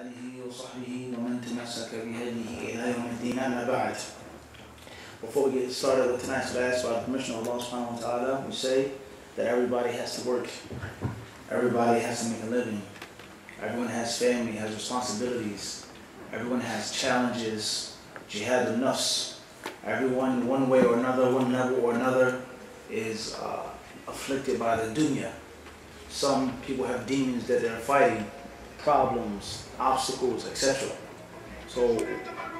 آله وصحبه ومن تمسك بهديه إلى يوم الدين أما بعد. Before we get started with tonight's class, by the permission of Allah subhanahu wa ta'ala, we say that everybody has to work. Everybody has to make a living. Everyone has family, has responsibilities. Everyone has challenges, jihad al-nafs. Everyone, one way or another, one level or another, is afflicted by the dunya. Some people have demons that they're fighting, problems, obstacles, etc. So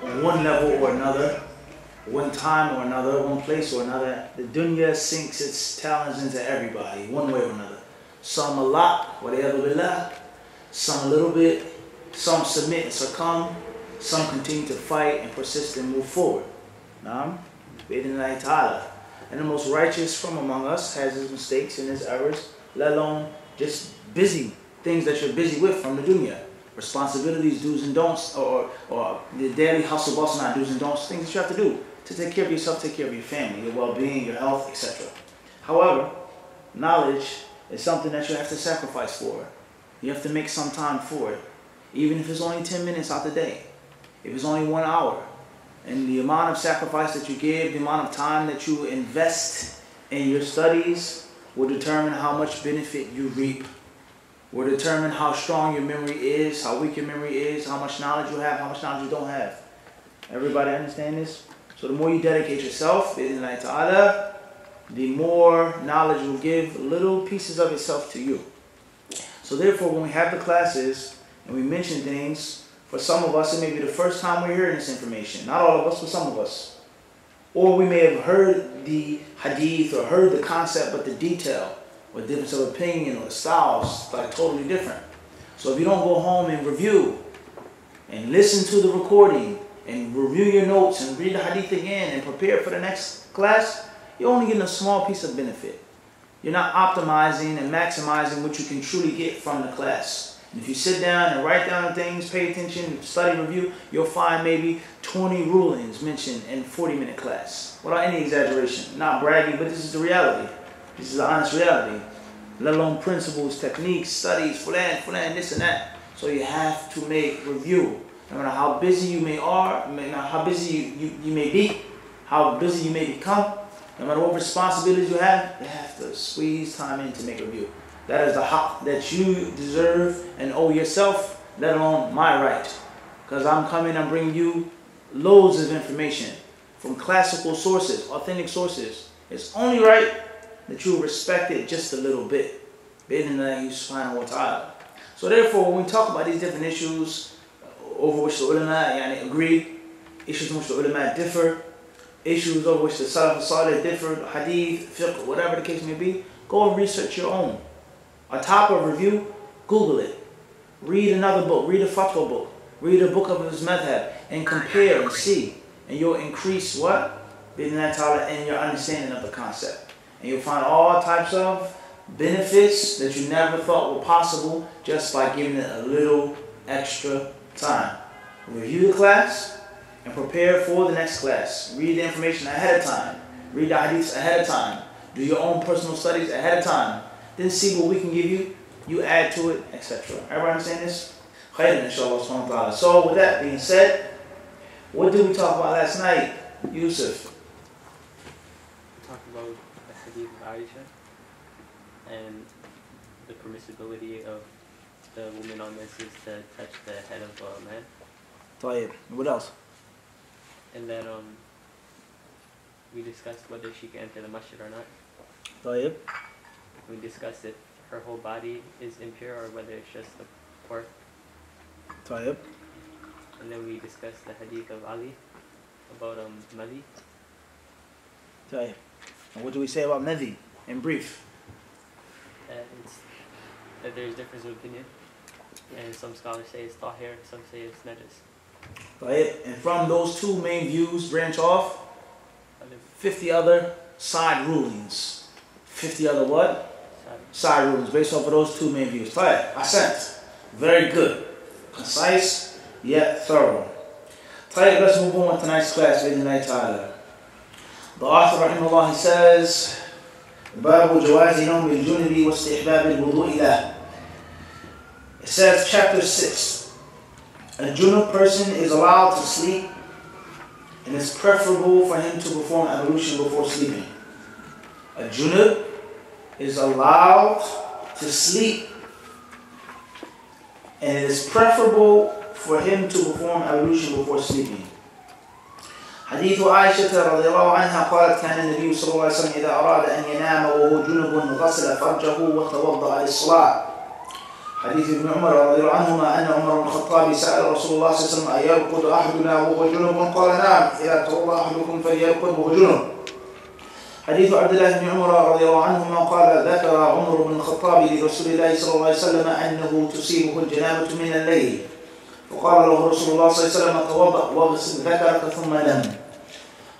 on one level or another, one time or another, one place or another, the dunya sinks its talons into everybody, one way or another. Some a lot, billah, some a little bit, some submit and succumb, some continue to fight and persist and move forward. Naam, bi'idhnillahi ta'ala. And the most righteous from among us has his mistakes and his errors, let alone just busy things that you're busy with from the dunya. Responsibilities, do's and don'ts, or the daily hustle, bustle, not do's and don'ts, things that you have to do to take care of yourself, take care of your family, your well-being, your health, etc. However, knowledge is something that you have to sacrifice for. You have to make some time for it, even if it's only 10 minutes out the day, if it's only 1 hour. And the amount of sacrifice that you give, the amount of time that you invest in your studies will determine how much benefit you reap, will determine how strong your memory is, how weak your memory is, how much knowledge you have, how much knowledge you don't have. Everybody understand this? So the more you dedicate yourself, bi'idhnillahi ta'ala, the more knowledge will give little pieces of itself to you. So therefore, when we have the classes and we mention things, for some of us it may be the first time we're hearing this information. Not all of us, but some of us. Or we may have heard the hadith or heard the concept, but the detail or difference of opinion or the styles like totally different. So if you don't go home and review and listen to the recording and review your notes and read the hadith again and prepare for the next class, you're only getting a small piece of benefit. You're not optimizing and maximizing what you can truly get from the class. And if you sit down and write down things, pay attention, study, review, you'll find maybe 20 rulings mentioned in a 40-minute class. Without any exaggeration. Not bragging, but this is the reality. This is the honest reality. Let alone principles, techniques, studies, fulan, this and that. So you have to make review. No matter how busy you how busy you may be, how busy you may become, no matter what responsibilities you have to squeeze time in to make review. That is the haqq that you deserve and owe yourself, let alone my right. Because I'm bringing you loads of information from classical sources, authentic sources. It's only right that you respect it just a little bit. Bi'idhnillahi subhanahu wa ta'ala. So therefore, when we talk about these different issues over which the ulama agree, issues in which the ulama differ, issues over which the salaf salih differ, hadith, fiqh, whatever the case may be, go and research your own. On top of review, Google it. Read another book, read a fatwa book, read a book of his madhab, and compare and see. And you'll increase what? Bi'idhnillahi ta'ala in your understanding of the concept. And you'll find all types of benefits that you never thought were possible just by giving it a little extra time. Review the class and prepare for the next class. Read the information ahead of time. Read the hadiths ahead of time. Do your own personal studies ahead of time. Then see what we can give you. You add to it, etc. Everybody understand this? Khairan, inshallah subhanahu wa ta'ala. So with that being said, what did we talk about last night, Yusuf? We talked about the hadith of Aisha and the permissibility of the woman on menses to touch the head of a man. Tayyib. What else? And then we discussed whether she can enter the masjid or not. Tayyib. We discussed if her whole body is impure or whether it's just the part. Tayyib. And then we discussed the hadith of Ali about Madi. Tayyib. And what do we say about Madi in brief? It's that there's difference of opinion. And some scholars say it's tahir, some say it's najis. Right? And from those two main views branch off 50 other side rulings. 50 other what? Side rulings based off of those two main views. Right. Ascent. Very good. Concise yet thorough. Right, let's move on to tonight's class. The author rahimahullah, he says, باب جواز نوم الجنب واستحباب الوضوء له. It says, chapter 6, A junub person is allowed to sleep, and it's preferable for him to perform ablution before sleeping. A junub is allowed to sleep, and it is preferable for him to perform ablution before sleeping. حديث عائشة رضي الله عنها قالت كان النبي صلى الله عليه وسلم إذا أراد أن ينام وهو جنب غسل فرجه وتوضأ للصلاة. حديث ابن عمر رضي الله عنهما أن عمر بن الخطاب سأل رسول الله صلى الله عليه وسلم أيرقد أحدنا وهو جنب؟ قال نعم إذا توضأ أحدكم فليرقد وهو جنب. حديث عبد الله بن عمر رضي الله عنهما قال ذكر عمر بن الخطاب لرسول الله صلى الله عليه وسلم أنه تصيبه الجنابة من الليل، فقال له رسول الله صلى الله عليه وسلم توضأ واغسل ذكرك ثم نم.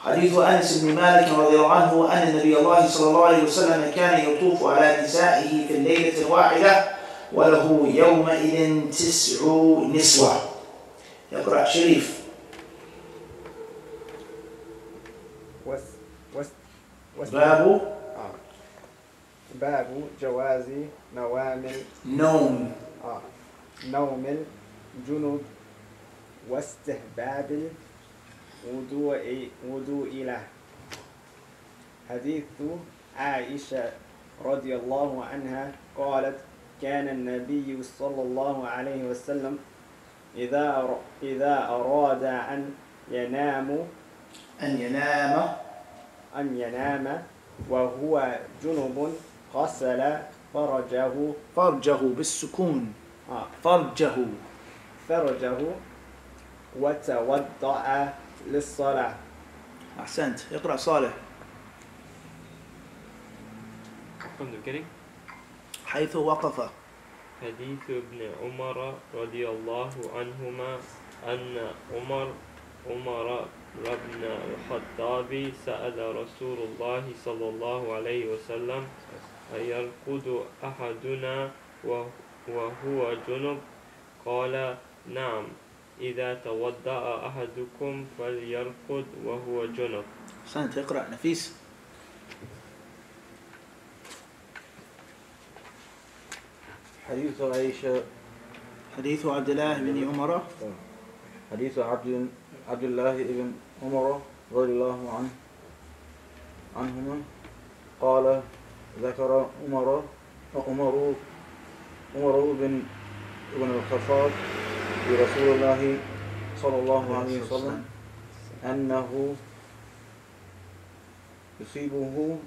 حديث أنس بن مالك رضي الله عنه أن النبي الله صلى الله عليه وسلم كان يطوف على نسائه في الليلة الواحدة وله يومئذ 9 نسوة. يقرأ شريف. باب جواز نوم الجنوب واستحباب الوضوء له. حديث عائشة رضي الله عنها قالت كان النبي صلى الله عليه وسلم إذا أراد أن ينام وهو جنب غسل فرجه بالسكون فرجه وتوضأ للصلاة. أحسنت. اقرأ صالح. From the beginning. حيث وقف. حديث ابن عمر رضي الله عنهما أن عمر بن الخطاب سأل رسول الله صلى الله عليه وسلم أيرقد أحدنا وهو جنب؟ قال نعم إذا توضأ أحدكم فليرقد وهو جنب. أحسنت. اقرأ نفيس. حديث عائشة. حديث عبد الله بن عمر. حديث عبد الله بن عمر رضي الله عنهما قال ذكر عمر بن الخطاب لرسول الله صلى الله عليه وسلم أنه تصيبه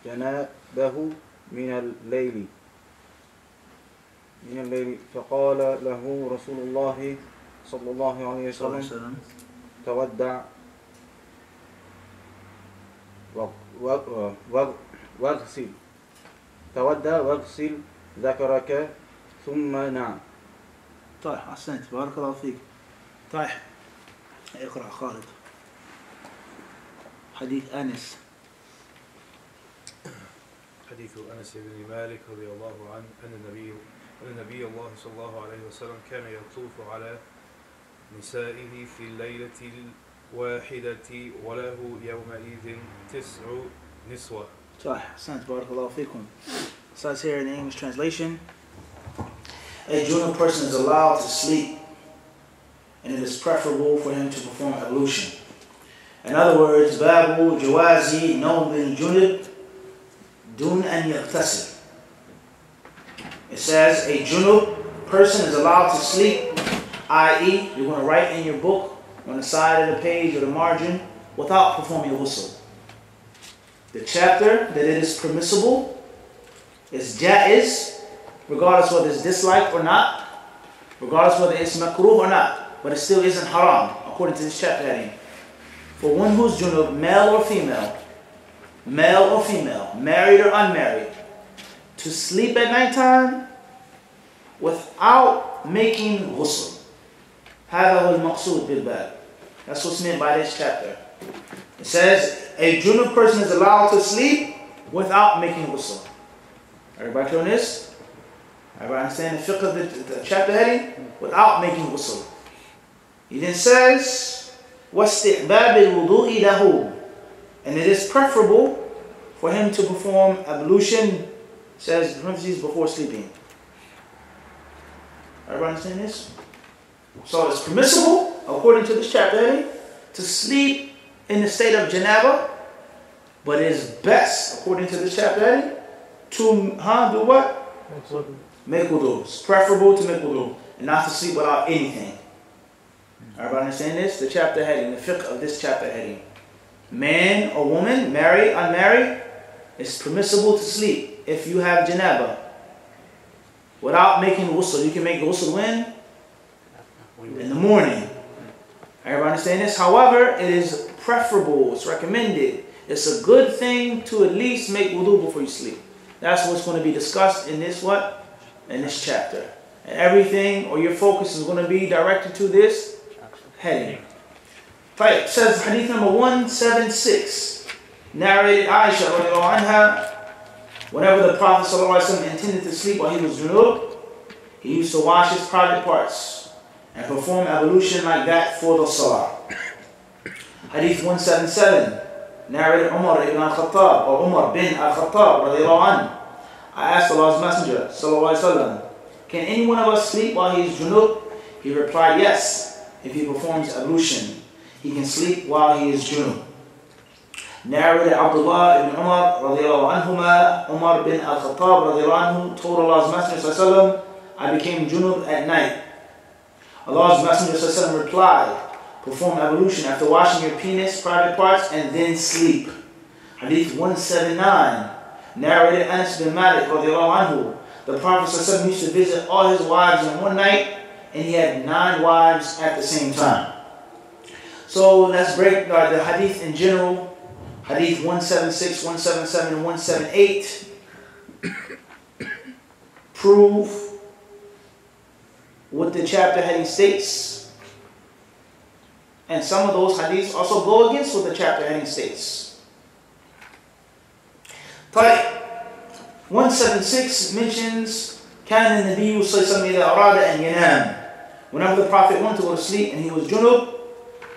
جنابه من الليل فقال له رسول الله صلى الله عليه وسلم تودع واغسل ذكرك ثم نام. طيب أحسنت. بارك الله فيك. طيب اقرأ خالد. حديث أنس. حديث أنس بن مالك رضي الله عنه أن النبي الله صلى الله عليه وسلم كان يطوف على نسائه في الليلة الواحدة وله يومئذ 9 نسوة. صح. أحسنت. بارك الله فيكم. It says here in the English translation, a junub person is allowed to sleep, and it is preferable for him to perform ablution. In other words, babu jawazi nawm al-junub dun an yaghtasil. It says a junub person is allowed to sleep, i.e., you're going to write in your book on the side of the page or the margin without performing a ghusl. The chapter that it is permissible is jaiz, regardless whether it's disliked or not, regardless whether it's makruh or not, but it still isn't haram according to this chapter heading. For one who's junub, male or female, married or unmarried, to sleep at nighttime without making ghusl. هذا هو المقصود بالباب. That's what's meant by this chapter. It says a junub person is allowed to sleep without making ghusl. Everybody clear on this? Everybody understand the fiqh of the chapter heading? Without making ghusl. He then says وَاسْتِعْبَابِ الْوُضُوءِ لَهُ. And it is preferable for him to perform ablution, says parentheses, before sleeping. Everybody understand this? So it's permissible, according to this chapter heading, to sleep in the state of janaba, but it is best, according to this chapter heading, to do what? Make wudu. It's preferable to make wudu and not to sleep without anything. Everybody understand this? The chapter heading, the fiqh of this chapter heading. Man or woman, married, unmarried, it's permissible to sleep if you have janaba without making ghusl. You can make ghusl when? In the morning. Everybody understand this? However, it is preferable, it's recommended, it's a good thing to at least make wudu before you sleep. That's what's going to be discussed in this what? In this chapter. And everything, or your focus is going to be directed to this heading. It says hadith number 176, narrated Aisha radiallahu anha, whenever the Prophet ﷺ intended to sleep while he was junub, he used to wash his private parts and perform ablution like that for the salah. Hadith 177, narrated Umar ibn al-Khattab, or Umar bin al-Khattab radiallahu anhu. I asked Allah's Messenger sallallahu alaihi wasallam, can any one of us sleep while he is junub? He replied, yes, if he performs ablution. He can sleep while he is junub. Narrated Abdullah ibn Umar radiallahu anhuma, Umar bin al-Khattab radiallahu anhu told Allah's Messenger sallallahu alaihi wasallam, I became junub at night. Allah's Messenger sallallahu alaihi wasallam replied, perform ablution after washing your penis, private parts, and then sleep. Hadith 179, narrated Anas bin Malik radiallahu anhu, the Prophet sallallahu alaihi wasallam used to visit all his wives in one night, and he had 9 wives at the same time. So let's break the hadith in general. Hadith 176, 177, and 178 prove what the chapter heading states. And some of those hadiths also go against what the chapter heading states. 176 mentions كان النبي صلى الله عليه وسلم إذا أراد أن ينام. Whenever the Prophet wanted to go to sleep and he was junub,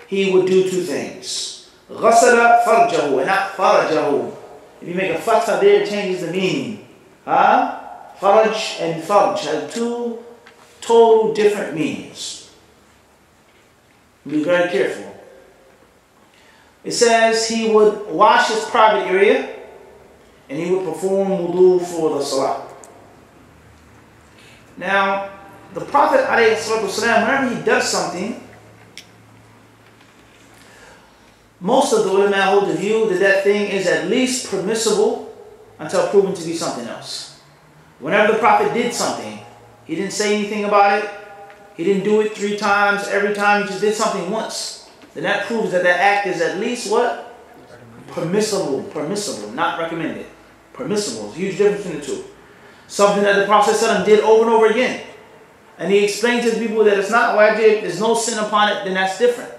he would do 2 things. غسل فرجه and not فرجه. If you make a fatha there, it changes the meaning. Faraj and farj have 2 total different meanings. Be very careful. It says he would wash his private area and he would perform wudu for the salah. Now, the Prophet ﷺ, whenever he does something, most of the ulama hold the view that that thing is at least permissible until proven to be something else. Whenever the Prophet did something, he didn't say anything about it, he didn't do it 3 times, every time he just did something once, then that proves that that act is at least what? Permissible, not recommended. Permissible, there's a huge difference between the 2. Something that the Prophet ﷺ did over and over again, and he explained to the people that it's not wajib, there's no sin upon it, then that's different.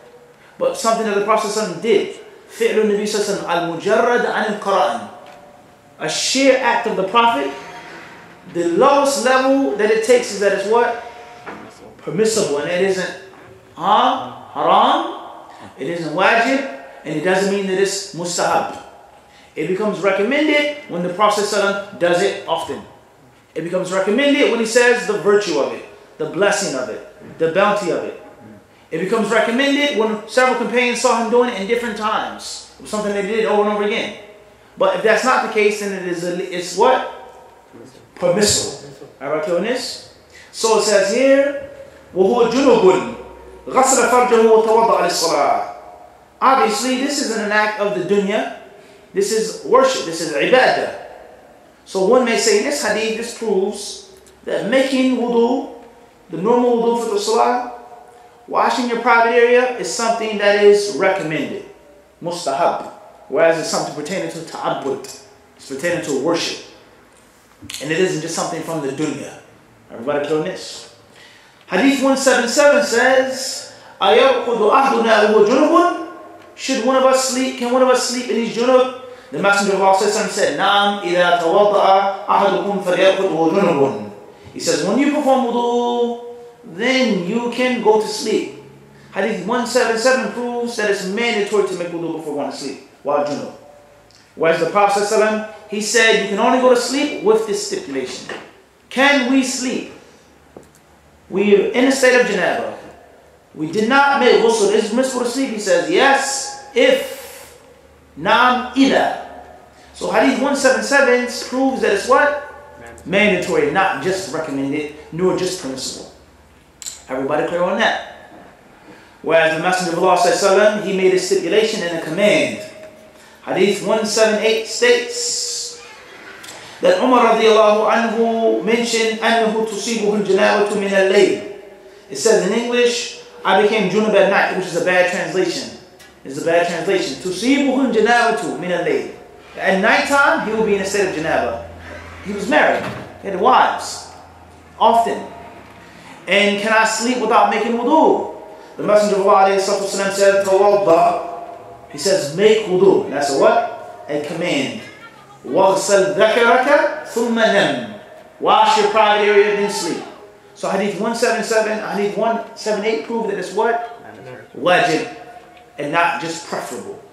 But something that the Prophet ﷺ did, فِعْلُ النَّبِي صلى الله عليه وسلم الْمُجَرَّدْ عَنِ الْقَرَائِنِ, a sheer act of the Prophet, the lowest level that it takes is that it's what? Permissible, and it isn't haram, it isn't wajib, and it doesn't mean that it's mustahab. It becomes recommended when the Prophet ﷺ does it often. It becomes recommended when he says the virtue of it, the blessing of it, the bounty of it. It becomes recommended when several companions saw him doing it in different times. It was something they did over and over again. But if that's not the case, then it's what? Permissible. Alright, clear on this? So it says here, وَهُوَ جُنُبٌ غَسَلَ فَرْجَهُ وَتَوَضَّأَ لِلصَّلَاةِ. Obviously, this isn't an act of the dunya. This is worship. This is ibadah. So one may say in this hadith, this proves that making wudu, the normal wudu for the salah, washing your private area is something that is recommended, mustahab, whereas it's something pertaining to ta'abbud, it's pertaining to worship, and it isn't just something from the dunya. Everybody clear on this? Hadith 177 says, أَيَرْقُدُ أَحْدُنَا وَهُوَ جُنُبٌ. Should one of us sleep? Can one of us sleep in his junub? The Messenger of Allah said, نَعَمْ إِذَا تَوَضَّأَ أَحَدُكُمْ فَلْيَرْقُدْ وَهُوَ جُنُبٌ. He says, when you perform wudu, then you can go to sleep. Hadith 177 proves that it's mandatory to make wudu before going to sleep while junub. Whereas the Prophet ﷺ, he said you can only go to sleep with this stipulation. Can we sleep? We are in a state of janaba. We did not make ghusl. Is it permissible to sleep? He says yes, if. Nam ila. So Hadith 177 proves that it's what? Mandatory, not just recommended, nor just permissible. Everybody clear on that? Whereas the Messenger of Allah ﷺ, he made a stipulation and a command. Hadith 178 states that Umar radiallahu anhu mentioned أَنَّهُ تُصِيبُهُ الْجَنَابَةُ مِنَ اللَّيْلِ. It says in English, I became junub at night, which is a bad translation. It's a bad translation. تُصِيبُهُ الْجَنَابَةُ مِنَ اللَّيْلِ. At nighttime, he will be in a state of janaba. He was married. He had wives. Often. And can I sleep without making wudu? The Messenger of Allah said, Tawadda. He says, make wudu. That's a what? A command. وَغْسَلْ ذَكَرَكَ ثُمَّ نَمْ. Wash your private area, then sleep. So Hadith 177, Hadith 178 prove that it's what? Wajib. And not just preferable.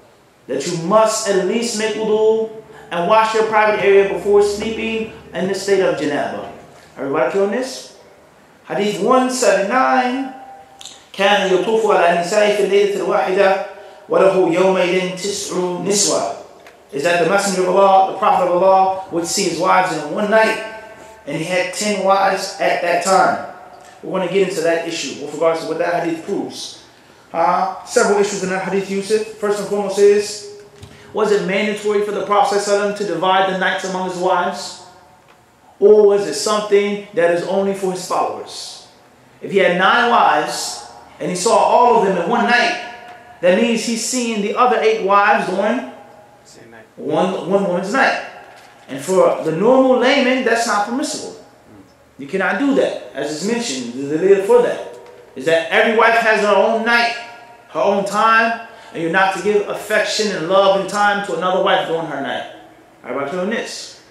That you must at least make wudu and wash your private area before sleeping in the state of janaba. Everybody clear on this? Hadith 179. كان يطوف على نسائه في الليلة الواحدة وله يومئذ تسع نسوة. Is that the Messenger of Allah, the Prophet of Allah, would see his wives in one night, and he had 10 wives at that time. We're going to get into that issue with regards to what that hadith proves. Several issues in that hadith, Yusuf. First and foremost is, was it mandatory for the Prophet ﷺ to divide the nights among his wives? Or was it something that is only for his followers? If he had 9 wives, and he saw all of them in one night, that means he's seeing the other 8 wives during one woman's night. And for the normal layman, that's not permissible. You cannot do that. As is mentioned, the dalil for that is that every wife has her own night, her own time, and you're not to give affection and love and time to another wife during her night. Everybody clear on this?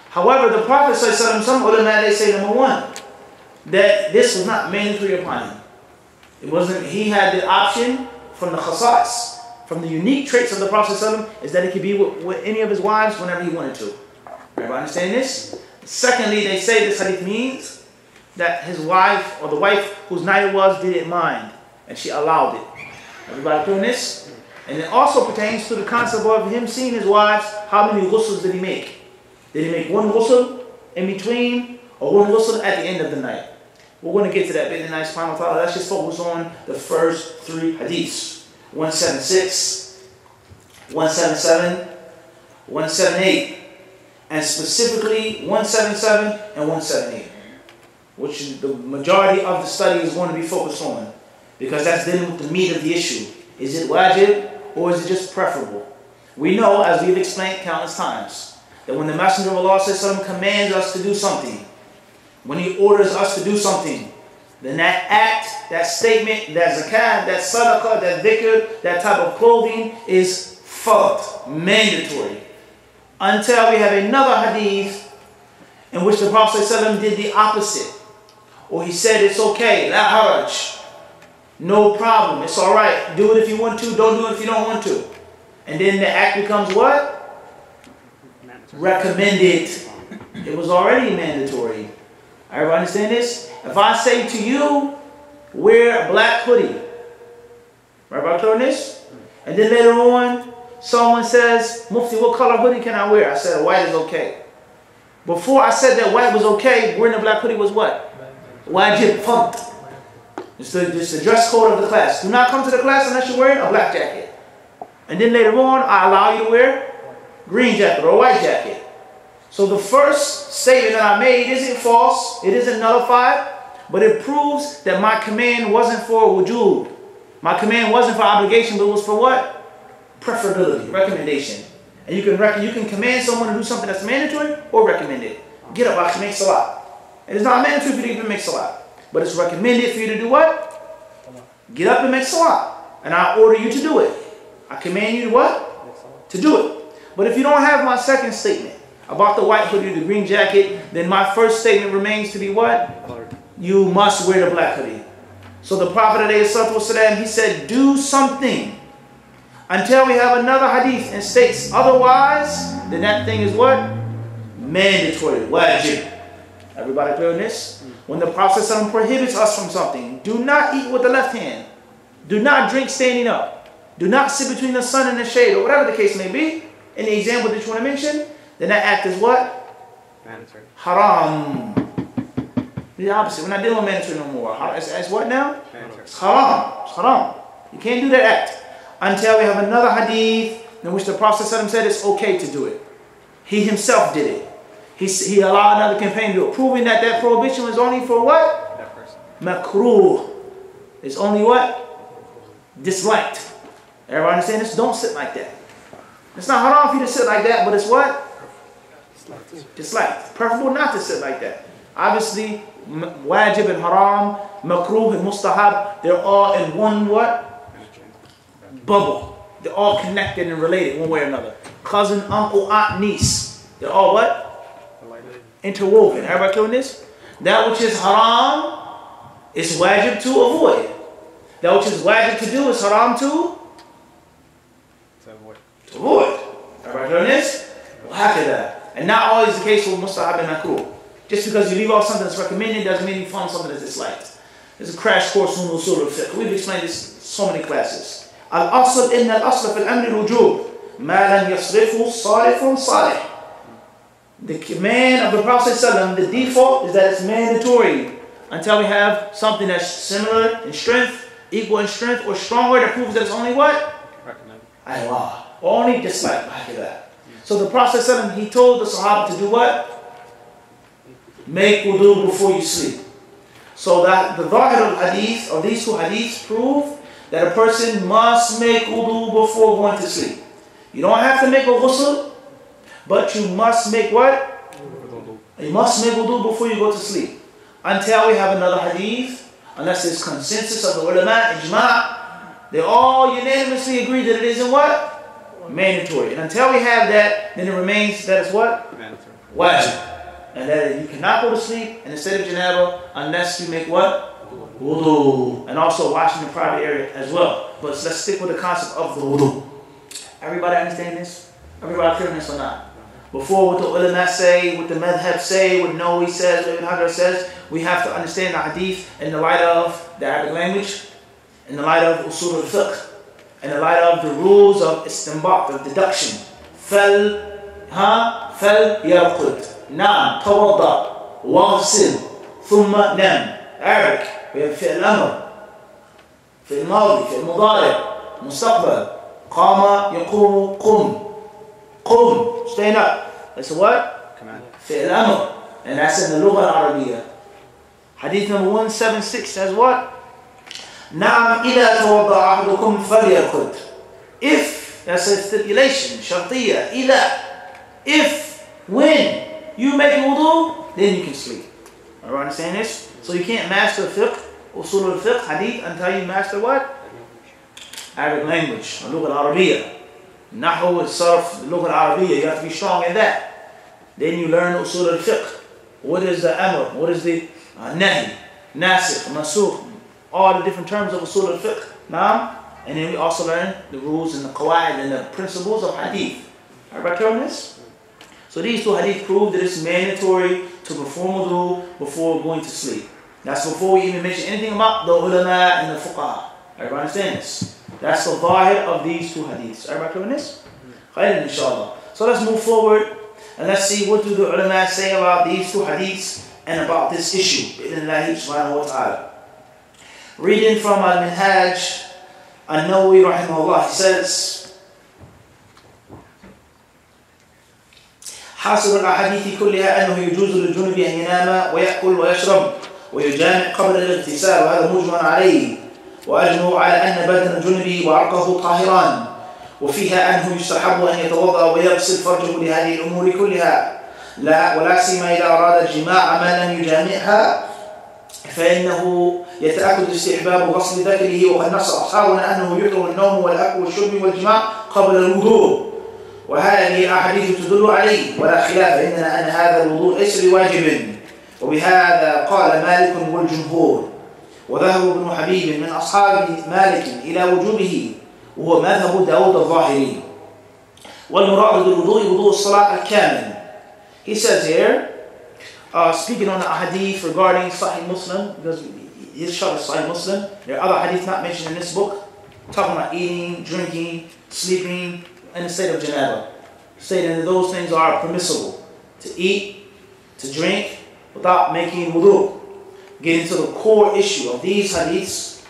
However, the Prophet ﷺ, some ulama, they say, number one, that this was not mandatory upon him. It wasn't, he had the option from the khasa'is, from the unique traits of the Prophet ﷺ, is that he could be with any of his wives whenever he wanted to. Everybody understand this? Secondly, they say this hadith means that his wife, or the wife whose night it was, didn't mind, and she allowed it. Everybody doing this? And it also pertains to the concept of him seeing his wives. How many ghusls did he make? Did he make one ghusl in between, or one ghusl at the end of the night? We're going to get to that bit in the nice final thought. Let's just focus on the first 3 hadiths. 176, 177, 178, and specifically 177 and 178, which the majority of the study is going to be focused on, because that's dealing with the meat of the issue. Is it wajib or is it just preferable? We know, as we've explained countless times, that when the Messenger of Allah commands us to do something, when he orders us to do something, then that act, that statement, that zakat, that sadaqah, that dhikr, that type of clothing is fard, mandatory. Until we have another hadith in which the Prophet ﷺ did the opposite. Or he said it's okay, la haraj, no problem, it's alright, do it if you want to, don't do it if you don't want to. And then the act becomes what? Recommended. It was already mandatory. Everybody understand this? If I say to you, wear a black hoodie, everybody clear on this? And then later on, someone says, Mufti, what color hoodie can I wear? I said, white is okay. Before I said that white was okay, wearing a black hoodie was what? Wajib fard. It's the dress code of the class. Do not come to the class unless you're wearing a black jacket. And then later on, I allow you to wear green jacket or a white jacket. So the first statement that I made isn't false, it isn't nullified, but it proves that my command wasn't for wujud. My command wasn't for obligation, but it was for what? Preferability, recommendation. And you can command someone to do something that's mandatory or recommended. Get up, I can make salah. And it's not mandatory for you to even make salah, but it's recommended for you to do what? Get up and make salah. And I order you to do it. I command you to what? To do it. But if you don't have my second statement about the white hoodie, the green jacket, then my first statement remains to be what? You must wear the black hoodie. So the Prophet ﷺ, he said, do something until we have another hadith and states otherwise, then that thing is what? Mandatory, wajib. Everybody clear on this? When the Prophet ﷺ prohibits us from something, do not eat with the left hand. Do not drink standing up. Do not sit between the sun and the shade, or whatever the case may be. In the example that you want to mention, then that act is what? Mandatory. Haram. The opposite. We're not dealing with mandatory no more. It's what now? Mandatory. It's haram. It's haram. You can't do that act until we have another hadith in which the Prophet ﷺ said it's okay to do it. He himself did it. He allowed another companion to do it, proving that that prohibition was only for what? That person. Makruh. It's only what? Disliked. Everybody understand this? Don't sit like that. It's not haram for you to sit like that, but it's what? Disliked. Preferable not to sit like that. Obviously, wajib and haram, makruh and mustahab, they're all in one what? Bubble. They're all connected and related one way or another. Cousin, uncle, aunt, niece. They're all what? Interwoven. Everybody clear on this? That which is haram is wajib to avoid. That which is wajib to do is haram to avoid. Everybody clear on this? And not always the case with mustahab and makruh. Just because you leave off something that's recommended doesn't mean you find something that's disliked. There's a crash course on usul al-fiqh. We've explained this so many classes. Al-asl inna al-asl fil amri al-wujub ma lam yasrifu salifun salih. The command of the Prophet ﷺ, the default is that it's mandatory until we have something that's similar in strength, equal in strength, or stronger that proves that it's only what? Allah. Only dislike like that. So the Prophet ﷺ, he told the Sahaba to do what? Make wudu before you sleep. So that the dhahir of hadith, or these two hadiths, prove that a person must make wudu before going to sleep. You don't have to make a ghusl, but you must make what? You must make wudu before you go to sleep. Until we have another hadith, unless there's consensus of the ulama, ijma', they all unanimously agree that it isn't what? Mandatory. And until we have that, then it remains that it's what? Mandatory. Wajib. And that you cannot go to sleep in the state of janaba unless you make what? Wudu. And also washing the private area as well. But let's stick with the concept of the wudu. Everybody understand this? Everybody clear this or not? Before what the ulama say, what the madhab say, what Nawawi says, what Ibn Hajar says, we have to understand the hadith in the light of the Arabic language, in the light of usul al-fiqh, in the light of the rules of istinbat, of deduction. فَلْيَرْقُدْ نعم توضأ واغسل ثم نام. Arabic, we have فعل الأمر, فعل الماضي, فعل المضارع, مستقبل. قام يقوم قم, stand up. That's what? Command. فعل الأمر. And that's in the لغة العربية. Hadith number 176 says what? نعم إذا توضأ أحدكم فليرقد. If, that's a stipulation, شرطية, إذا, if, when you make wudu, then you can sleep. Everybody understand this? So you can't master fiqh, usul al-fiqh, hadith, until you master what? Arabic language, al-lugha al-arabiyya. Nahu al-sarf, the lugha al-arabiyya, you have to be strong in that. Then you learn usul al-fiqh. What is the amr? What is the nahi, nasikh, mansukh, all the different terms of usul al-fiqh. Naam. And then we also learn the rules and the qawaid and the principles of hadith. Everybody clear on this? So these two hadith prove that it's mandatory to perform wudu before going to sleep. That's before we even mention anything about the ulama and the fuqaha. Everybody understand this? That's the dhahir of these two hadiths. Everybody clear on this? Khayr, inshallah. So let's move forward and let's see what do the ulama say about these two hadiths and about this issue. Bi'idhnillahi subhanahu wa ta'ala. Reading from Al-Minhaj, An-Nawawi rahimahullah, he says, حاصل الأحاديث كلها أنه يجوز للجنب أن ينام ويأكل ويشرب ويجامع قبل الاغتسال، وهذا مجمع عليه. وأجمع على أن بدن الجنب وعرقه طاهران، وفيها أنه يستحب أن يتوضأ ويغسل فرجه لهذه الأمور كلها، ولا سيما إذا أراد الجماع ما لم يجامعها فإنه يتأكد استحباب غسل ذكره. وقد نص أصحابنا أنه يكره النوم والأكل والشرب والجماع قبل الوضوء، وهذه أحاديث تدل عليه ولا خلاف عندنا أن هذا الوضوء ليس بواجب. وبهذا قال مالك والجمهور. وذهب ابن حبيب من أصحاب مالك إلى وجوبه وهو مذهب داود الظاهري والمراد بالوضوء وضوء الصلاة الكامل. He says here, speaking on the hadith regarding Sahih Muslim, because his shot is Sahih Muslim, there are other hadith not mentioned in this book, talking about eating, drinking, sleeping, in the state of janaba, stating that those things are permissible, to eat, to drink, without making wudu. Getting to the core issue of these hadiths,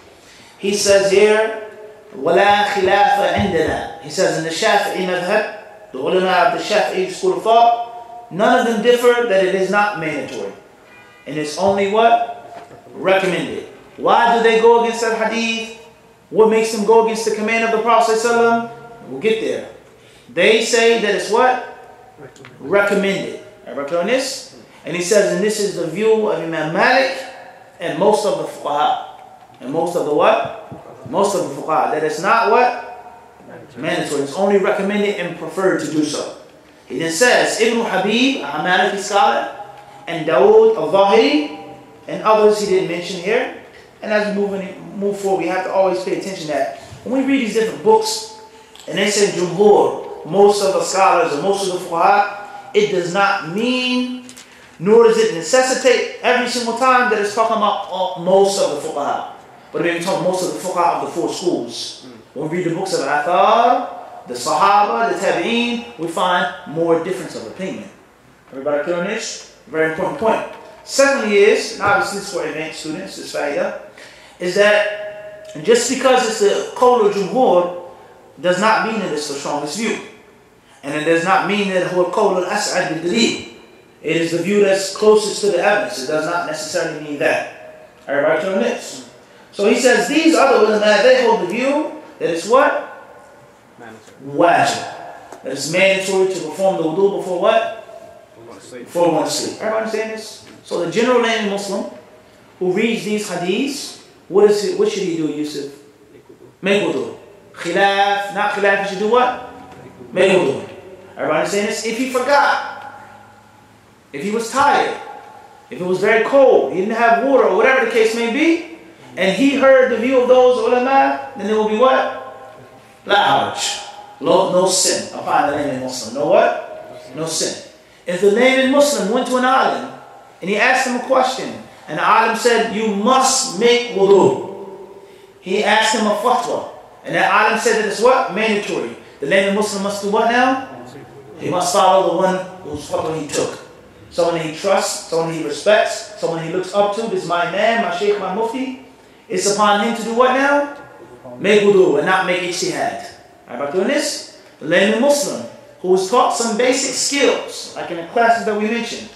he says here, وَلَا خِلَافَ عِنْدَنَا. He says in the Shafi'i madhab, the ulama of the Shafi'i school of thought, none of them differ that it is not mandatory. And it's only what? Recommended. Why do they go against that hadith? What makes them go against the command of the Prophet ﷺ? We'll get there. They say that it's what? Recommended. Everybody on this? And he says, and this is the view of Imam Malik and most of the fuqaha. And most of the what? Most of the fuqaha. That it's not what? Mandatory. It's only recommended and preferred to do so. He then says, Ibn Habib, a Maliki scholar, and Dawood al-Zahiri, and others he didn't mention here. And as we move forward, we have to always pay attention that when we read these different books, and they say Jumhur, most of the scholars or most of the fuqaha, it does not mean, nor does it necessitate every single time that it's talking about most of the fuqaha. But when we talk most of the fuqaha of the four schools, when we read the books of Athar, the Sahaba, the Tabi'een, we find more difference of opinion. Everybody clear on this? Very important point. Secondly is, and obviously this is for advanced students, this faida, is that just because it's the qawl of Jumhur does not mean that it's the strongest view. And it does not mean that huwa qawl al-as'ad bil-dalil. It is the view that's closest to the evidence. It does not necessarily mean that. Everybody clear on this? So he says these other ulama, they hold the view that it's what? Wajib. That it's mandatory to perform the wudu before what? Before one sleep. Everybody understand this? So the general layman Muslim who reads these hadiths, what should he do, Yusuf? Make wudu. Khilaf, not khilaf, he should do what? Make wudu. Everybody understand this? If he forgot, if he was tired, if it was very cold, he didn't have water, or whatever the case may be, and he heard the view of those ulama, then there will be what? La haraj. No sin upon the layman Muslim. No what? No sin. If the layman Muslim went to an alim and he asked him a question, and the alim said, you must make wudu. He asked him a fatwa, and that alim said that it's what? Mandatory. The layman Muslim must do what now? He must follow the one whose fatwa he took. Someone he trusts, someone he respects, someone he looks up to. This is my man, my sheikh, my mufti. It's upon him to do what now? Make wudu and not make ijtihad. About doing this, the layman Muslim who was taught some basic skills, like in the classes that we mentioned,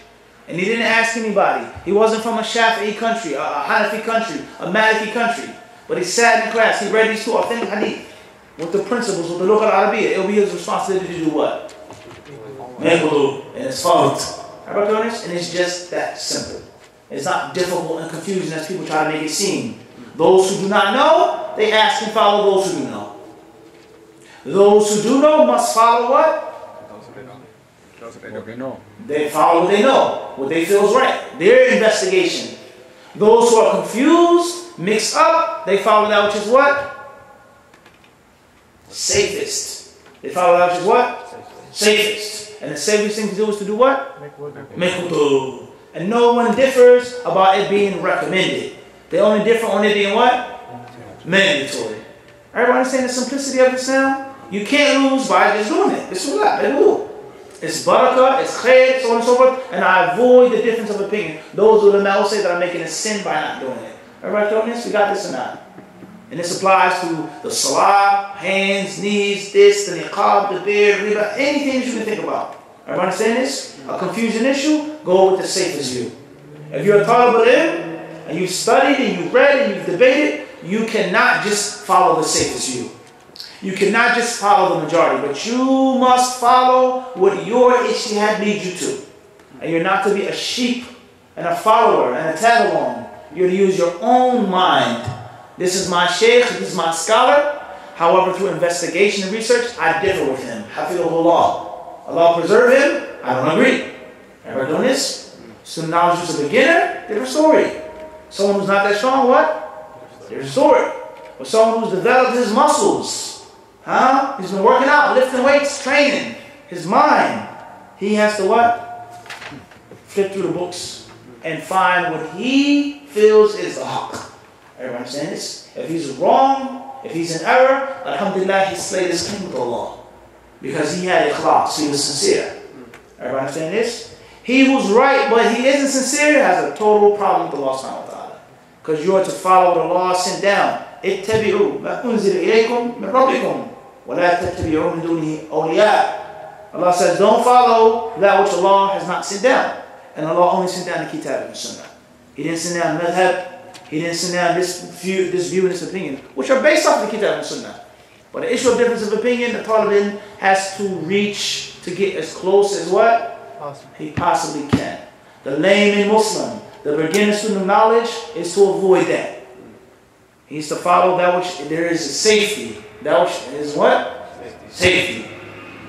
and he didn't ask anybody. He wasn't from a Shafi'i country, a Hanafi country, a Maliki country, but he sat in class. He read these two authentic hadith with the principles, with the Lugha al-Arabiyyah. It will be his responsibility to do what? Make wudu, and it's fault. About doing this, and it's just that simple. It's not difficult and confusing as people try to make it seem. Those who do not know, they ask and follow those who do know. Those who do know must follow what? They follow what they know, what they feel is right. Their investigation. Those who are confused, mixed up, they follow that which is what? Safest. They follow that which is what? Safest. And the safest thing to do is to do what? Make wudu. And no one differs about it being recommended. They only differ on it being what? Mandatory. Everybody understand the simplicity of this now? You can't lose by just doing it. It's barakah, it's khair, so on and so forth, and I avoid the difference of opinion. Those ulama will say that I'm making a sin by not doing it. Everybody doing this? We got this or not? And this applies to the salah, hands, knees, this, the niqab, the beard, riba, anything you can think about. Everybody understand this? A confusion issue, go with the safest view. If you're a talib al-ilm, and you've studied, and you've read, and you've debated, you cannot just follow the safest view. You cannot just follow the majority, but you must follow what your ijtihad leads you to. And you're not to be a sheep and a follower and a tag-along. You're to use your own mind. This is my sheikh, this is my scholar. However, through investigation and research, I differ with him. Hafidhullah. Allah preserve him, I don't agree. Ever doing this? So knowledge is a beginner, different story. Someone who's not that strong, what? They restore it. Or someone who's developed his muscles. He's been working out, lifting weights, training. His mind. He has to what? Flip through the books and find what he feels is the haqq. Everybody understand this? If he's wrong, if he's in error, alhamdulillah, he slayed his claim with Allah. Because he had ikhlas, he was sincere. Everybody understand this? He who's right, but he isn't sincere, has a total problem with Allah subhanahu wa ta'ala. Because you are to follow what Allah sent down. اتبعوا ما أنزل إليكم من ربكم ولا تتبعوا من دونه أولياء. Allah says, don't follow that which Allah has not sent down. And Allah only sent down the Kitab and Sunnah. He didn't send down madhab. He didn't send down this view and this opinion, which are based off the Kitab and Sunnah. But the issue of difference of opinion, the Talibin has to reach to get as close as what? He possibly can. The layman Muslim, the beginner student of knowledge, is to avoid that. He needs to follow that which there is safety. That which is what? Safety.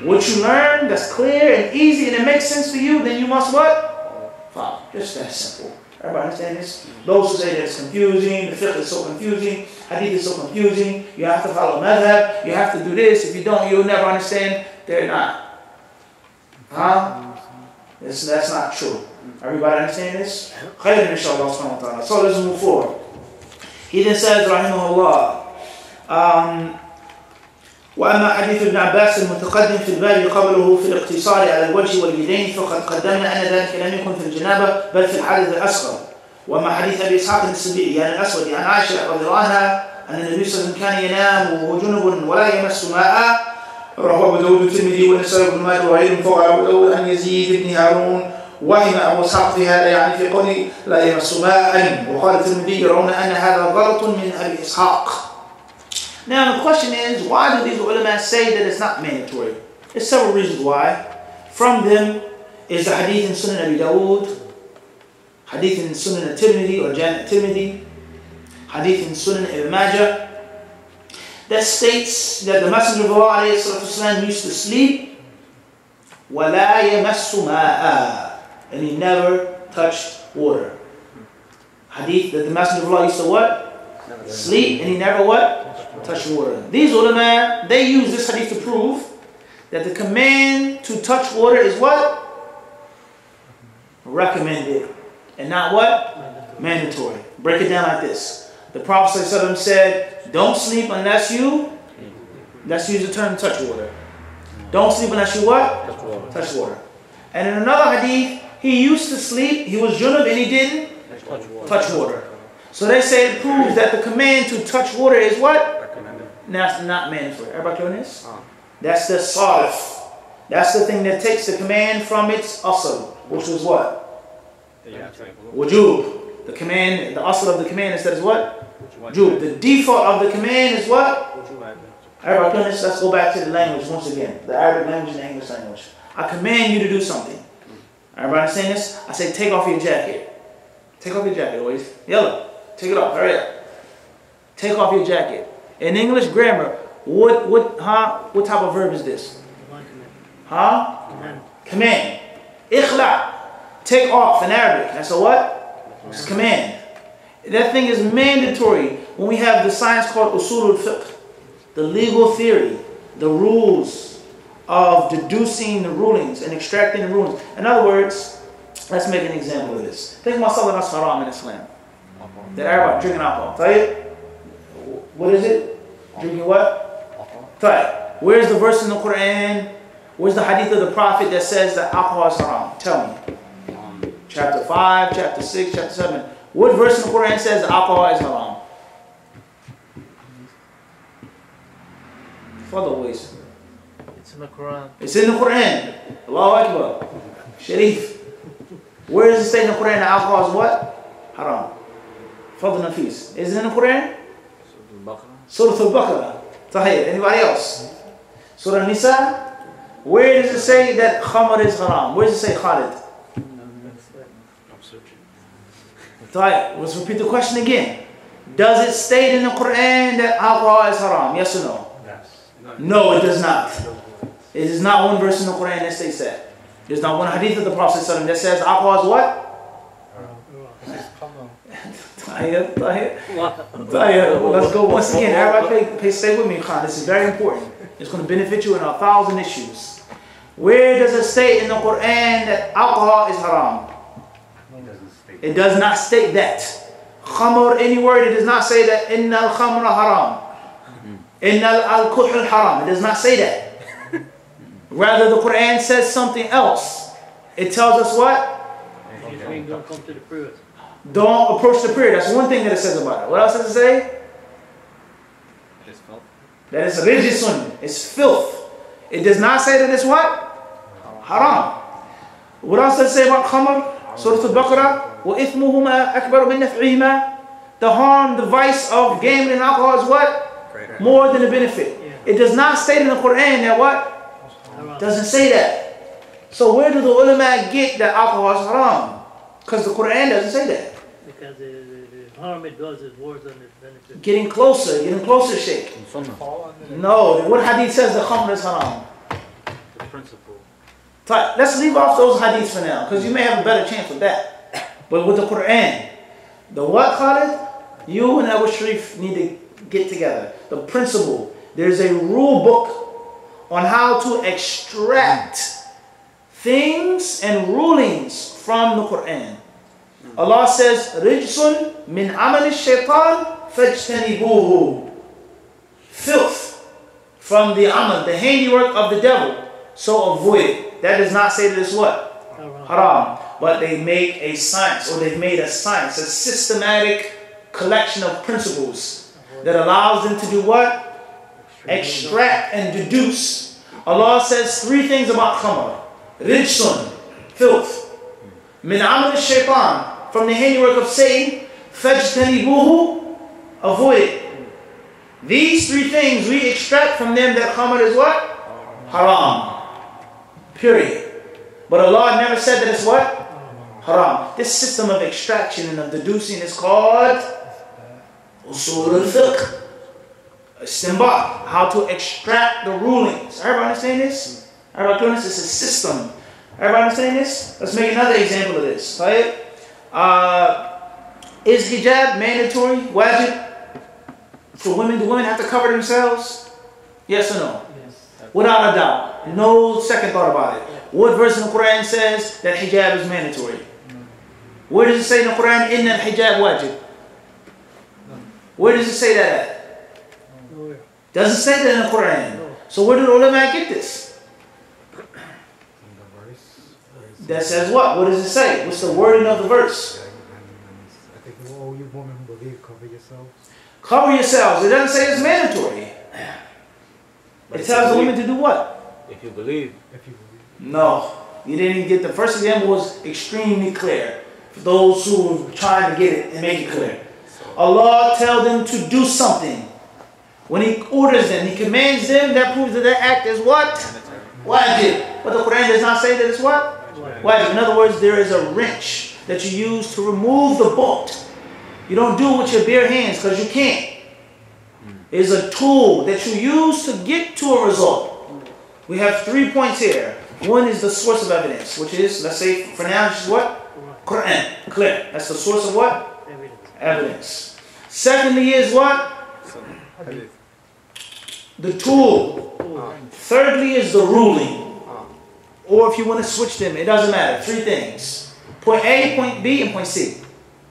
What you learn that's clear and easy and it makes sense to you, then you must what? Follow. Just that simple. Everybody understand this? Those who say that it's confusing, the fiqh is so confusing, hadith is so confusing, you have to follow madhab, you have to do this, if you don't, you'll never understand. They're not. That's not true. Everybody understand this? Khayr inshallah subhanahu wa ta'ala. So let's move forward. He then says, rahimahullah, وأما حديث ابن عباس المتقدم في الباب قبله في الاقتصار على الوجه واليدين فقد قدمنا أن ذلك لم يكن في الجنابة بل في الحدث الأصغر. وأما حديث أبي إسحاق السبيعي يعني الأسود عن عائشة رضي الله عنها أن النبي صلى الله عليه وسلم كان ينام وهو جنب ولا يمس ماء رواه أبو داود الترمذي والنسائي بن ماجه وغيرهم فوق أبو داود عن يزيد بن هارون وهم أبو إسحاق في هذا يعني في قوله لا يمس ماء وقال الترمذي يرون أن هذا غلط من أبي إسحاق. Now the question is, why do these ulama say that it's not mandatory? There's several reasons why. From them is the hadith in Sunan Abi Dawud, hadith in Sunan al-Tirmidhi or Jan al-Tirmidhi, hadith in Sunan al-Majah, that states that the Messenger of Allah ﷺ used to sleep, وَلَا يَمَسُّ مَاءً, and he never touched water. Hadith that the Messenger of Allah used to what? Sleep, and he never what? Touch water. These ulama, they use this hadith to prove that the command to touch water is what? Recommended. And not what? Mandatory. Break it down like this. The Prophet ﷺ said, don't sleep unless you, let's use the term touch water. Don't sleep unless you what? Touch water. Touch water. And in another hadith, he used to sleep, he was junub and he didn't touch water. So they say it proves that the command to touch water is what? That's not mandatory. Everybody clear on this? That's the sarif. That's the thing that takes the command from its asl, which was what? Wujub. The command, the asl of the command is that is what? Wujub. The default of the command is what? Everybody clear on this? Let's go back to the language once again. The Arabic language and the English language. I command you to do something. Everybody understand this? I say take off your jacket. Take off your jacket, boys. Yellow. Take it off. Hurry up. Take off your jacket. In English grammar, what type of verb is this? Command. Ikhla. Take off in Arabic. That's a what? It's command. That thing is mandatory when we have the science called usul al-fiqh, the legal theory, the rules of deducing the rulings and extracting the rulings. In other words, let's make an example of this. Think about something that's haram in Islam. That everybody drinking alcohol. What is it? Drinking what? Where's the verse in the Quran? Where's the hadith of the Prophet that says that alcohol is haram? Tell me. Chapter 5, chapter 6, chapter 7. What verse in the Quran says that alcohol is haram? Further ways. It's in the Quran. It's in the Quran. Allahu Akbar. Sharif. Where does it say in the Quran that alcohol is what? Haram. Further Nafis. Is it in the Quran? Surah Al-Baqarah. Tahir. Anybody else? Surah Nisa. Where does it say that khamr is haram? Where does it say Khalid? Tahir. Let's repeat the question again. Does it state in the Quran that alcohol is haram? Yes or no? Yes. No, it does not. It is not one verse in the Quran that states that. There's not one hadith of the Prophet that says alcohol is what? Let's go once again. Everybody stay with me, Khan. This is very important. It's going to benefit you in 1,000 issues. Where does it state in the Quran that alcohol is haram? It does not state that. Khamr, any word, it does not say that inna al-khamra haram. Inna al-kuhl haram. It does not say that. Rather, the Quran says something else. It tells us what? Don't come to the fruit. Don't approach the prayer. That's one thing that it says about it. What else does it say? It's filth. That it's rijisun. It's filth. It does not say that it's what? Haram. What else does it say about khamr? Surah Al-Baqarah. وَإِثْمُهُمَا أَكْبَرُ مِنْ نَفْعِهِمَا. The harm, the vice of gambling and alcohol is what? More than the benefit. It does not state in the Quran that what? Doesn't say that. So where do the ulama get that alcohol is haram? Because the Quran doesn't say that. Because the harm it does is worse than the benefit. Getting closer, Sheikh. No, what hadith says the khamr is haram? The principle. Let's leave off those hadiths for now, because you may have a better chance with that. But with the Quran, the what, Khalid? You and Abu Sharif need to get together. The principle. There's a rule book on how to extract things and rulings from the Quran. Allah says, Rijsun min amal shaitan fajtanibuhu. Filth from the amal, the handiwork of the devil. So avoid it. That does not say that it's what? Haram. But they make a science, or they've made a science, a systematic collection of principles that allows them to do what? Extract and deduce. Allah says 3 things about khamr. Rijsun, filth. Min amal shaitan, from the handiwork of Satan. Fajtanibuhu, avoid it. These 3 things we extract from them that khamr is what? Haram. Period. But Allah never said that it's what? Haram. This system of extraction and of deducing is called usul al-fiqh. Istinbat. How to extract the rulings. Everybody understand this? Everybody doing this? It's a system. Everybody understand this? Let's make another example of this. Right? Is hijab mandatory? Wajib? For women? Do women have to cover themselves? Yes or no? Yes. Without a doubt. No second thought about it. What verse in the Quran says that hijab is mandatory? Where does it say in the Quran, inna al-hijab wajib? Where does it say that at? Nowhere. Doesn't say that in the Quran. So where do the ulama get this? That says what? What does it say? What's the wording of the verse? I think all you women who believe, cover yourselves. Cover yourselves. It doesn't say it's mandatory. It tells the women to do what? If you believe. If you believe. No. You didn't even get the first example was extremely clear. For those who are trying to get it and make it clear. Allah tells them to do something. When He orders them, He commands them, that proves that that act is what? Wajib. But the Quran does not say that it's what? Wajib. In other words, there is a wrench that you use to remove the bolt. You don't do it with your bare hands because you can't. It's a tool that you use to get to a result. We have 3 points here. One is the source of evidence, which is, let's say, for now, this is what? Quran. Clear. That's the source of what? Evidence. Secondly is what? The tool. Thirdly is the ruling. Or if you want to switch them, it doesn't matter. 3 things. Point A, point B, and point C.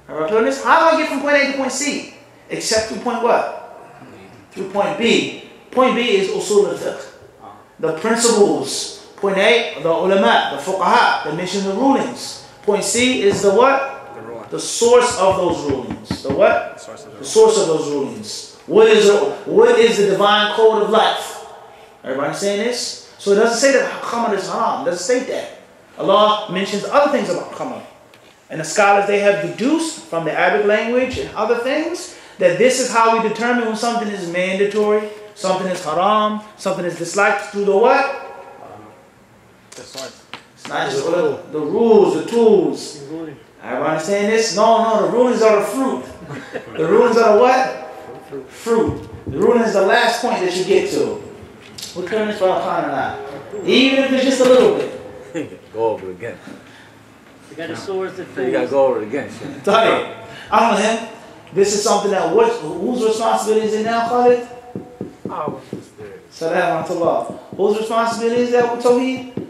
Alright, clear this? How do I get from point A to point C? Except through point what? Through point B. Point B is usul al-fiqh. The principles. Point A, the ulama, the fuqaha, that mention the rulings. Point C is the what? The source of those rulings. The what? The source of those rulings. What is the divine code of life? Everybody saying this? So it doesn't say that khamr is haram. It doesn't say that. Allah mentions other things about khamr. And the scholars, they have deduced from the Arabic language and other things that this is how we determine when something is mandatory, something is haram, something is disliked through the what? It's not just the rules, the tools. Everybody understand this? No, the rulings are the fruit. The rulings are the what? Fruit. The ruling is the last point that you get to. We're clearing this for Al-Khan or not. Even if it's just a little bit. Go over it again. You got a source that You gotta go over it again. Tell you. I don't know him. This is something that whose responsibility is it now, Khalid? Salam alaikum. Whose responsibility is that with Tawheed?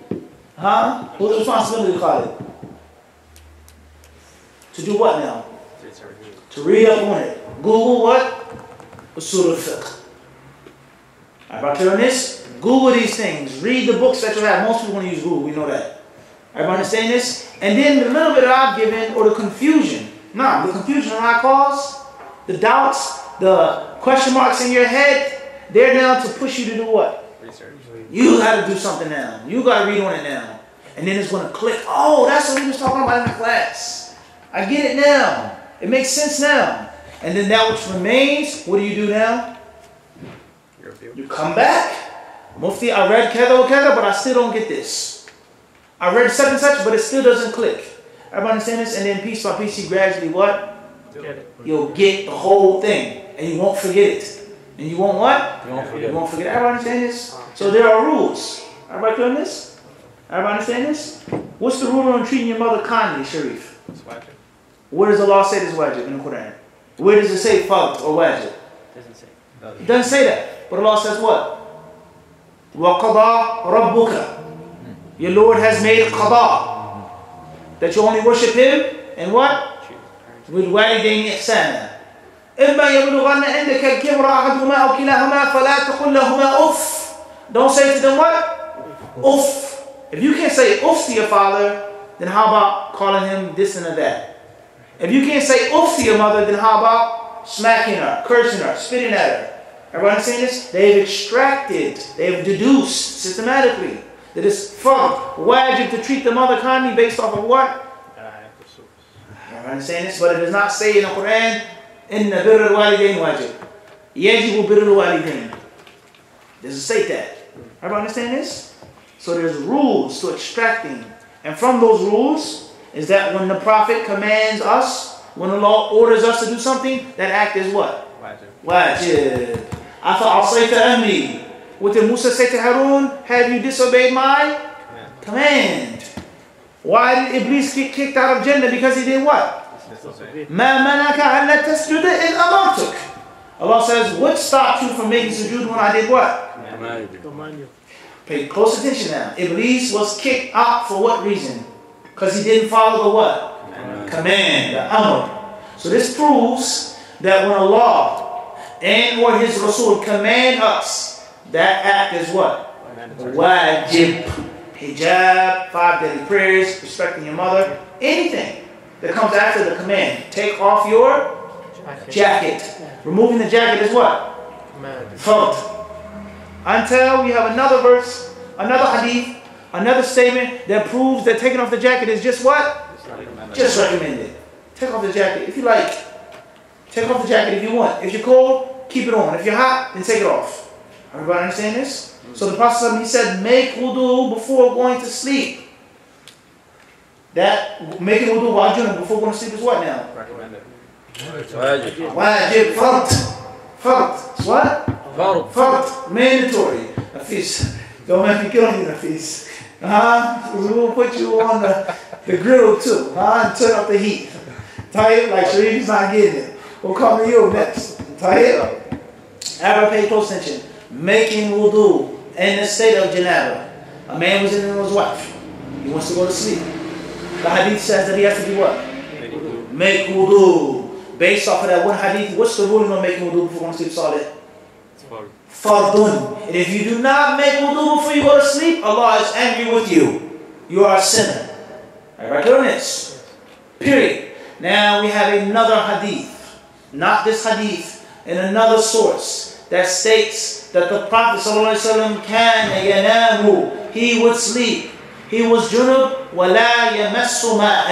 Huh? Whose responsibility, Khalid? To do what now? To read up on it. Google what? Usul al-fiqh. Everybody clear on this? Google these things. Read the books that you have. Most people want to use Google. We know that. Everybody understand this? And then the little bit that I've given, or the confusion. Nah, the confusion that I cause, the doubts, the question marks in your head, they're now to push you to do what? Research. You got to do something now. You got to read on it now. And then it's going to click. Oh, that's what we was talking about in the class. I get it now. It makes sense now. And then that which remains, what do you do now? You come back. Mufti, I read Kada wa Kada, but I still don't get this. I read such and such, but it still doesn't click. Everybody understand this? And then piece by piece, you gradually what? You'll get the whole thing. And you won't forget it. And you won't what? You won't forget. You won't forget. Everybody understand this? So there are rules. Everybody clear on this? Everybody understand this? What's the rule on treating your mother kindly, Sharif? It's wajib. Where does Allah say this wajib in the Quran? Where does it say fard or wajib? Doesn't say. It doesn't say that. But Allah says what? وَقَضَى رَبُّكَ. Your Lord has made qada. That you only worship Him and what? وَالْوَالِدَيْنِ إِحْسَانًا. إِمَّا يَبْلُغَنَّ عِنْدَكَ الْكِبْرَ أَحَدُهُمَا أَوْ كِلَاهُمَا فَلَا تَقُلْ لَهُمَا أُفٍّ. Don't say to them what? Uff. If you can't say uff to your father, then how about calling him this and that? If you can't say uff to your mother, then how about smacking her, cursing her, spitting at her? Everybody understand this? They've extracted, they've deduced systematically that it's fard, wajib to treat the mother kindly based off of what? Everybody understand this? But it does not say in the Quran, إِنَّ بِرَّ الْوَالِدَيْنِ وَاجِبٌ يَجِبُ بِرُّ الْوَالِدَيْنِ. Does it say that? Everybody understand this? So there's rules to extracting. And from those rules is that when the Prophet commands us, when the law orders us to do something, that act is what? Wajib. أَفَعَصَيْتَ أَمْرِي. What did Musa say to Harun? Have you disobeyed my command? Why did Iblis get kicked out of Jannah? Because he did what? مَا مَنَكَ أَلَّا تَسْجُدَ إِذْ أَمَرْتُكَ. Allah says, what stopped you from making sujood when I did what? Pay close attention now. Iblis was kicked out for what reason? Because he didn't follow the what? Command, the amr. So this proves that when Allah and or His Rasul command us, that act is what? Wajib. Hijab, 5 daily prayers, respecting your mother, anything that comes after the command. Take off your jacket. Removing the jacket is what? Fard. Until we have another verse, another hadith, another statement that proves that taking off the jacket is just what? Just recommended. Take off the jacket if you like. Take off the jacket if you want. If you're cold, keep it on. If you're hot, then take it off. Everybody understand this? So the Prophet, he said, make wudu before going to sleep. That making wudu while junub before going to sleep is what now? Recommended. Wajib, fard. Fard. What? Fard. Mandatory. Nafis. Don't make me kill you, Nafis. We'll put you on the grill too. And turn up the heat. Tired? Like Sharif's not getting it. We'll come to you next. Tired? Ever pay close attention. Making wudu in the state of janaba. A man was in with his wife. He wants to go to sleep. The hadith says that he has to do what? Make wudu. Based off of that one hadith, what's the ruling on making wudu before going to sleep, Salih? Fardun. And if you do not make wudu before you go to sleep, Allah is angry with you. You are a sinner. Alright, clear on this. Period. Now we have another hadith. Not this hadith. In another source that states that the Prophet ﷺ can yanamu. He would sleep. He was junub. وَلَا يَمَسُّ مَاءً.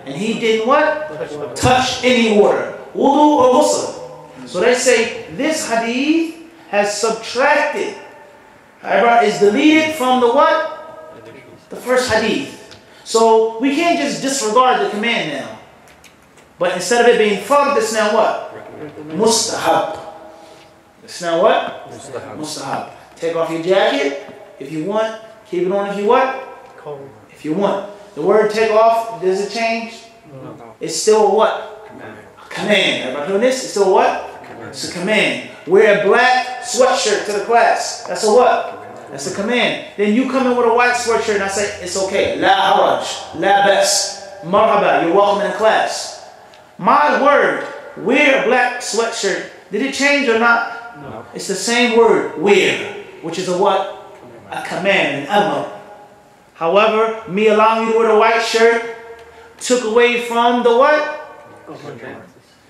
And he didn't what? Touch any water. Wudu or ghusl. So they say this hadith has subtracted. However, is deleted from the what? The first hadith. So we can't just disregard the command now. But instead of it being fard, it's now what? Mustahab. It's now what? Mustahab. Take off your jacket if you want. Keep it on if you what? If you want. The word take off, does it change? No. It's still a what? A Command. Everybody heard this? It's still a what? It's a command. Wear a black sweatshirt to the class. That's a what? That's a command. Then you come in with a white sweatshirt and I say, it's okay. La haraj. La bas. Marhaba. You're welcome in the class. My word, wear a black sweatshirt. Did it change or not? No. It's the same word, wear, which is a what? A command, an amr. However, me allowing you to wear the white shirt took away from the what?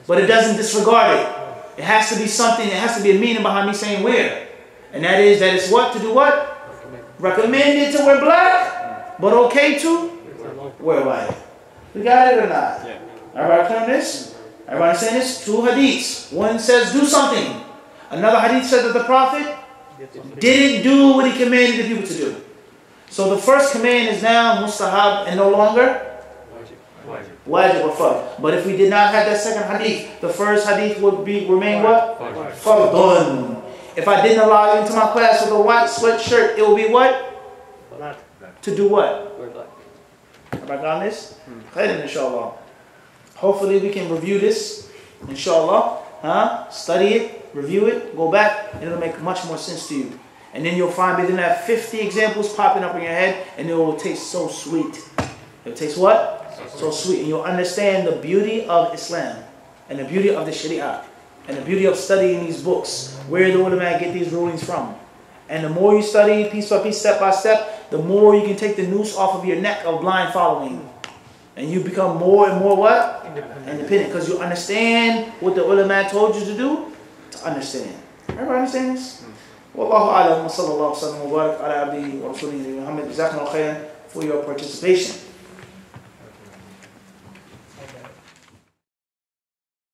But it doesn't disregard it. It has to be something, it has to be a meaning behind me saying wear. And that is that it's what? To do what? Recommended to wear black, but okay to wear white. We got it or not? Yeah. Everybody clear on this? Everybody saying this? 2 hadiths. One says do something. Another hadith says that the Prophet didn't do what he commanded the people to do. So the first command is now mustahab and no longer wajib or fard. But if we did not have that second hadith, the first hadith would remain what? Fardun. If I didn't allow you into my class with a white sweatshirt, it will be what? To do what? Have I got this? Inshallah. Hopefully we can review this. Inshallah. Study it, review it, go back, and it'll make much more sense to you. And then you'll find within that 50 examples popping up in your head, and it will taste so sweet. It will taste what? So sweet. And you'll understand the beauty of Islam, and the beauty of the Sharia, and the beauty of studying these books, where the ulama get these rulings from. And the more you study, piece by piece, step by step, the more you can take the noose off of your neck of blind following. And you become more and more what? Independent. Because you understand what the ulama told you to do, to understand. Everybody understand this? Wallahu a'lam wa sallallahu wa sallam wa barak ala abdihi wa rasulihi Muhammad. Jazakumullahu khairan for your participation.